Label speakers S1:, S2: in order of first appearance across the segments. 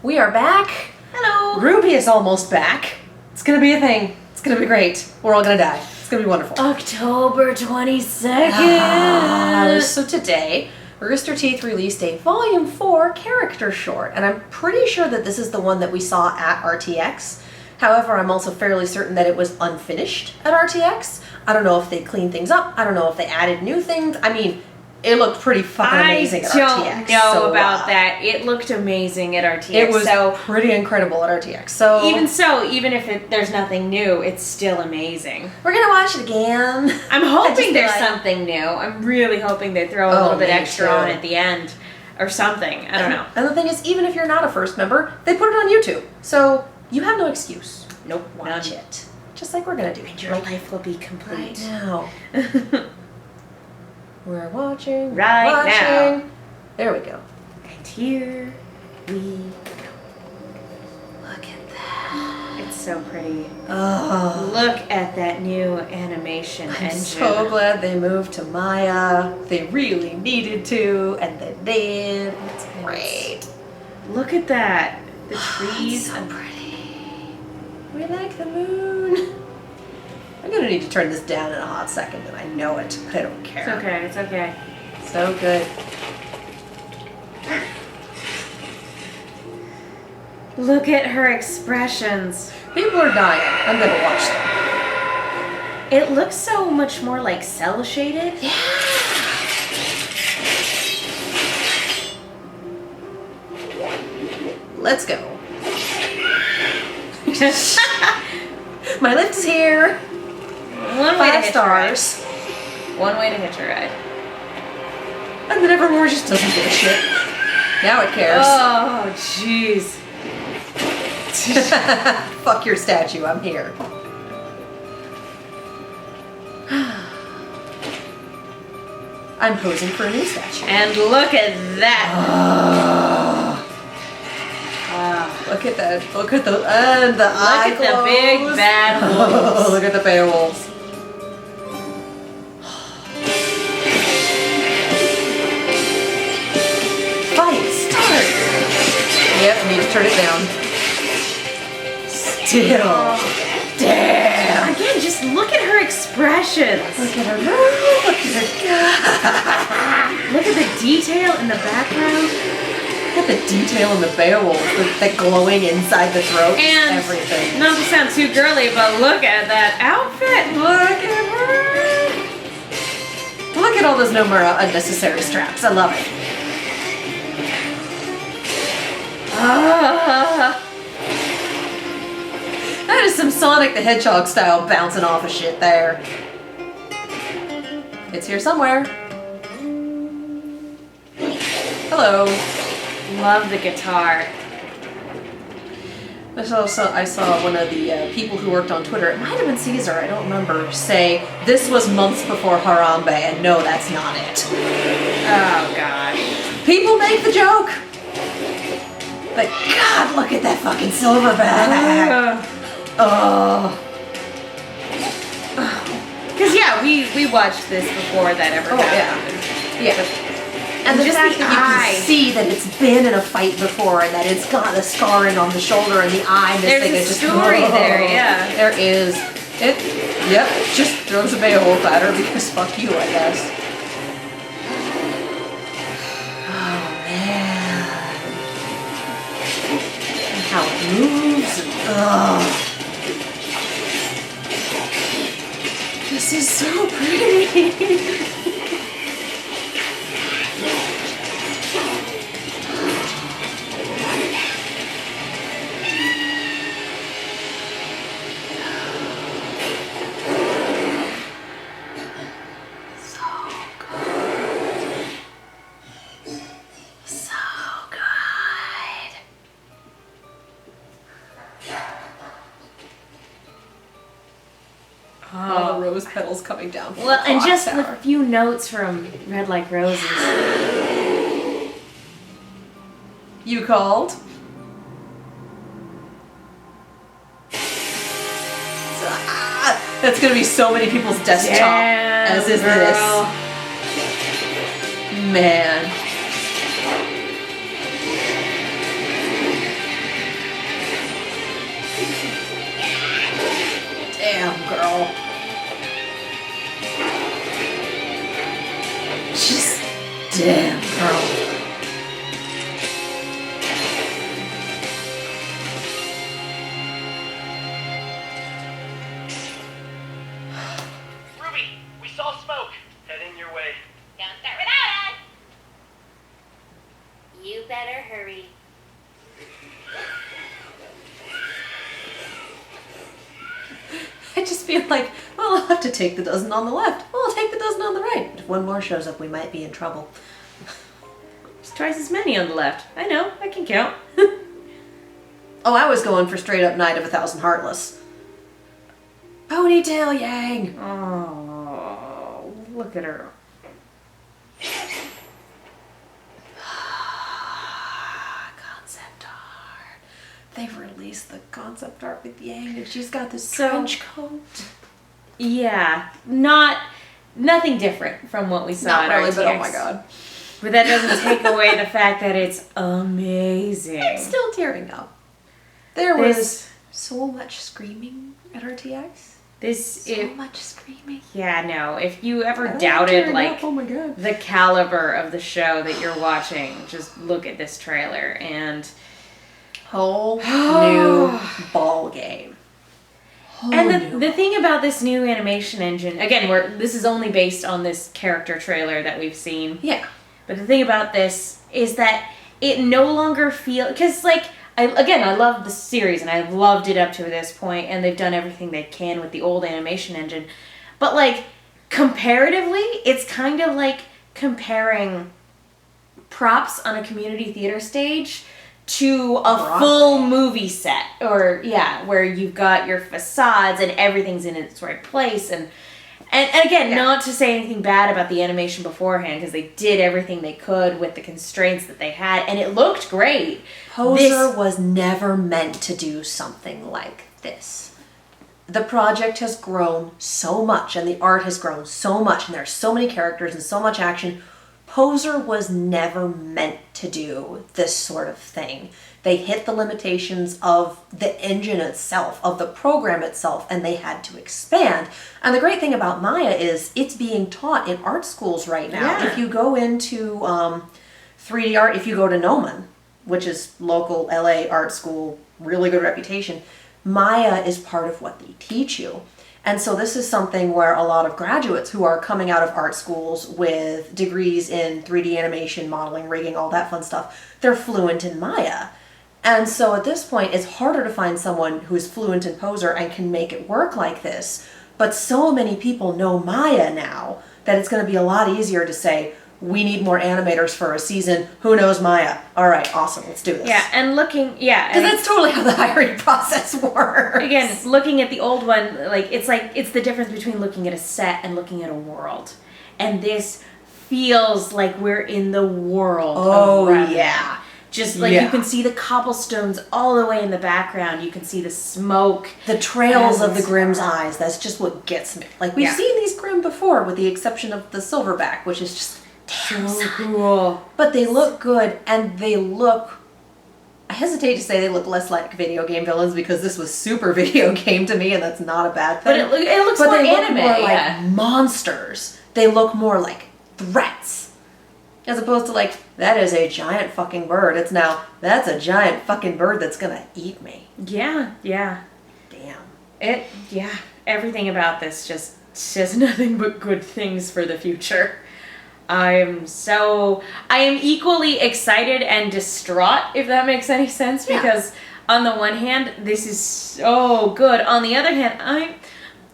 S1: We are back.
S2: Hello.
S1: RWBY is almost back. It's gonna be a thing. It's gonna be great. We're all gonna die. It's gonna be wonderful.
S2: October 22nd.
S1: So today, Rooster Teeth released a Volume 4 character short, and I'm pretty sure that this is the one that we saw at RTX. However, I'm also fairly certain that it was unfinished at RTX. I don't know if they cleaned things up. I don't know if they added new things. I mean, it looked pretty fucking amazing at RTX.
S2: I don't know about that. It looked amazing at RTX.
S1: It was pretty incredible at RTX.
S2: Even if there's nothing new, it's still amazing.
S1: We're gonna watch it again.
S2: I'm hoping there's something new. I'm really hoping they throw a little bit extra on at the end or something. I don't know.
S1: And the thing is, even if you're not a first member, they put it on YouTube. So you have no excuse.
S2: Nope.
S1: Watch it. Just like we're gonna do.
S2: And your life will be complete.
S1: Right now. We're watching.
S2: Now.
S1: There we go.
S2: And here we go.
S1: Look at that.
S2: It's so pretty.
S1: Oh.
S2: Look at that new animation engine.
S1: I'm so glad they moved to Maya. They really needed to, and they did. It's great.
S2: Look at that. The trees.
S1: So pretty. We like the moon. I'm gonna need to turn this down in a hot second, and I know it. I don't care.
S2: It's okay. It's okay.
S1: So good.
S2: Look at her expressions.
S1: People are dying. I'm gonna watch them.
S2: It looks so much more like cell shaded.
S1: Yeah. Let's go. My lift is here.
S2: One way to
S1: 5
S2: hitch
S1: stars.
S2: a ride. One way to hitch a ride.
S1: And then Evermore just doesn't give a shit. Now it cares.
S2: Oh, jeez.
S1: Fuck your statue, I'm here. I'm posing for a new statue.
S2: And look at that.
S1: Look at that. Look at the eye
S2: Look at the big bad wolves.
S1: Look at the bear wolves. Fight, start. Yep, need to turn it down. Still. Damn.
S2: Again, just look at her expressions.
S1: Look at her. Look at her.
S2: Look at the detail in the background.
S1: Look at the detail in the Beowulf, the glowing inside the throat,
S2: And
S1: everything.
S2: Not to sound too girly, but look at that outfit.
S1: Look at her. Look at all those no more unnecessary straps. I love it. That is some Sonic the Hedgehog style bouncing off of shit there. It's here somewhere. Hello.
S2: Love the guitar.
S1: I saw one of the people who worked on Twitter, it might have been Caesar, I don't remember, say, this was months before Harambe, and no, that's not it.
S2: Oh, gosh.
S1: People make the joke! But God, look at that fucking silverback! Oh.
S2: Because, yeah, we watched this before that ever happened.
S1: Yeah. And the
S2: just
S1: fact
S2: the
S1: that you
S2: eye.
S1: can see that it's been in a fight before and that it's got a scarring on the shoulder and the eye missing.
S2: There's a
S1: just,
S2: story there, yeah.
S1: There is. Yep, just throws a Beowulf at her because fuck you, I guess. Oh, man. And how it moves. And, this is so pretty. All the rose petals coming down. From
S2: Well,
S1: the
S2: and
S1: clock
S2: just
S1: tower.
S2: a few notes from Red Like Roses.
S1: You called? That's gonna be so many people's desktop,
S2: Damn,
S1: as is
S2: girl.
S1: this. Man. girl. Just damn, girl.
S3: RWBY, we saw smoke. Heading your way.
S4: Don't start without us. You better hurry.
S1: I just feel like, well, I'll have to take the dozen on the left. Well, I'll take the dozen on the right. If one more shows up, we might be in trouble.
S2: There's twice as many on the left. I know, I can count.
S1: Oh, I was going for straight up Night of 1,000 Heartless. Ponytail Yang!
S2: Oh, look at her.
S1: Concept art. They've released the concept art with Yang, and she's got this
S2: So-
S1: trench coat.
S2: Yeah, nothing different from what we saw
S1: Not
S2: at
S1: really,
S2: RTX.
S1: but oh my god.
S2: But that doesn't take away the fact that it's amazing.
S1: I'm still tearing up. There was
S2: This-
S1: so much screaming at RTX.
S2: This,
S1: Much screaming.
S2: yeah, no. If you ever
S1: I'm
S2: doubted
S1: tearing
S2: like
S1: up, oh my god.
S2: the caliber of the show that you're watching, just look at this trailer and
S1: Whole new ball game.
S2: and the thing about this new animation engine, again, this is only based on this character trailer that we've seen.
S1: Yeah.
S2: But the thing about this is that it no longer feels, because like I love the series and I've loved it up to this point, and they've done everything they can with the old animation engine. But like comparatively, it's kind of like comparing props on a community theater stage to a
S1: Broadway.
S2: full movie set, or where you've got your facades and everything's in its right place, and again, not to say anything bad about the animation beforehand, because they did everything they could with the constraints that they had, and it looked great.
S1: Poser was never meant to do something like this. The project has grown so much, and the art has grown so much, and there's so many characters and so much action. Poser was never meant to do this sort of thing. They hit the limitations of the engine itself, of the program itself, and they had to expand. And the great thing about Maya is it's being taught in art schools right now.
S2: Yeah.
S1: If you go into 3D art, if you go to Noman, which is local LA art school, really good reputation, Maya is part of what they teach you. And so this is something where a lot of graduates who are coming out of art schools with degrees in 3D animation, modeling, rigging, all that fun stuff, they're fluent in Maya. And so at this point, it's harder to find someone who is fluent in Poser and can make it work like this. But so many people know Maya now that it's going to be a lot easier to say, we need more animators for a season. Who knows Maya? All right, awesome, let's do this.
S2: Yeah, and
S1: Because that's totally how the hiring process works.
S2: again, looking at the old one, it's the difference between looking at a set and looking at a world. And this feels like we're in the world of RWBY.
S1: yeah.
S2: Just like you can see the cobblestones all the way in the background. You can see the smoke.
S1: The trails of the
S2: Yes.
S1: Grimm's eyes, that's just what gets me. Like, we've seen these Grimm before, with the exception of the Silverback, which is just
S2: So cool.
S1: But they look good, and they look, I hesitate to say they look less like video game villains, because this was super video game to me, and that's not a bad thing.
S2: But it looks
S1: But
S2: more
S1: they
S2: anime.
S1: look more
S2: Yeah.
S1: like monsters. They look more like threats. As opposed to like, that is a giant fucking bird. It's now, that's a giant fucking bird that's gonna eat me.
S2: Yeah.
S1: Damn.
S2: Everything about this just says nothing but good things for the future. I am equally excited and distraught, if that makes any sense,
S1: Yeah.
S2: because on the one hand, this is so good. On the other hand,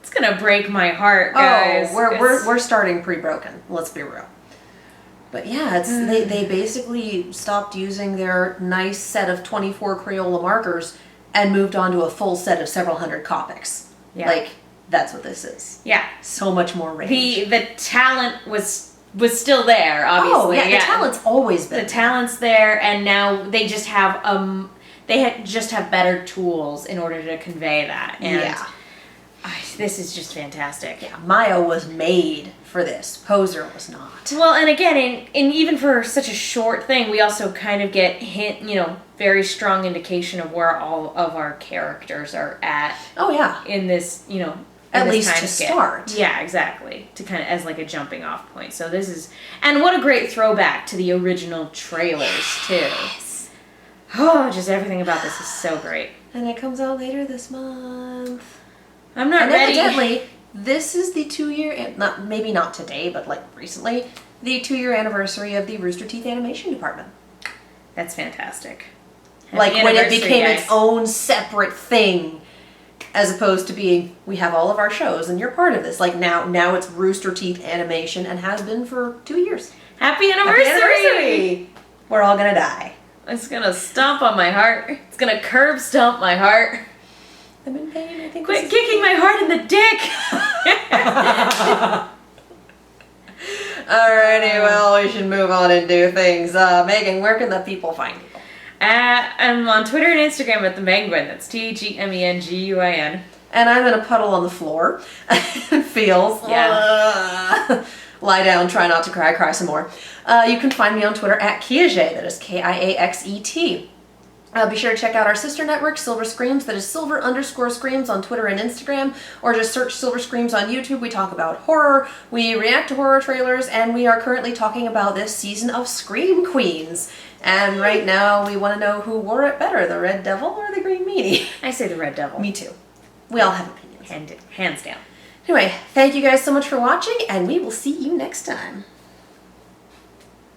S2: it's gonna break my heart, guys.
S1: Oh, we're starting pre-broken. Let's be real. But yeah, it's they basically stopped using their nice set of 24 Crayola markers and moved on to a full set of several hundred Copics.
S2: Yeah.
S1: Like, that's what this is.
S2: Yeah.
S1: So much more range.
S2: The talent was still there, obviously.
S1: Oh, yeah, the talent's always been
S2: The talent's there, and now they just have just have better tools in order to convey that. And this is just fantastic.
S1: Yeah, Maya was made for this. Poser was not.
S2: Well, and again, in even for such a short thing, we also kind of get very strong indication of where all of our characters are at
S1: Oh yeah.
S2: in this,
S1: At
S2: this
S1: least
S2: time
S1: to
S2: skip.
S1: start.
S2: Yeah, exactly. To kind of as like a jumping off point. So this is, and what a great throwback to the original trailers too.
S1: Yes.
S2: Oh, just everything about this is so great.
S1: And it comes out later this month.
S2: I'm not
S1: And
S2: ready.
S1: evidently, this is the 2-year, maybe not today, but like recently, the 2-year anniversary of the Rooster Teeth animation department.
S2: That's fantastic.
S1: Like
S2: Happy
S1: when it
S2: anniversary,
S1: became
S2: guys.
S1: its own separate thing, as opposed to being, we have all of our shows and you're part of this. Like now it's Rooster Teeth animation and has been for 2 years.
S2: Happy anniversary!
S1: Happy anniversary! We're all gonna die.
S2: It's gonna stomp on my heart. It's gonna curb stomp my heart.
S1: I'm in pain. I think.
S2: Quit kicking my heart in the dick!
S1: Alrighty, well, we should move on and do things. Megan, where can the people find you?
S2: I'm on Twitter and Instagram at the Menguin. That's TheMenguin.
S1: And I'm in a puddle on the floor. Feels.
S2: Yeah.
S1: Lie down, try not to cry, cry some more. You can find me on Twitter at Kiaxet, that is Kiaxet. Be sure to check out our sister network, Silver Screams, that is Silver_Screams on Twitter and Instagram, or just search Silver Screams on YouTube. We talk about horror, we react to horror trailers, and we are currently talking about this season of Scream Queens. And right now, we want to know who wore it better, the Red Devil or the Green Meanie?
S2: I say the Red Devil.
S1: Me too. We all have opinions.
S2: Hands down.
S1: Anyway, thank you guys so much for watching, and we will see you next time.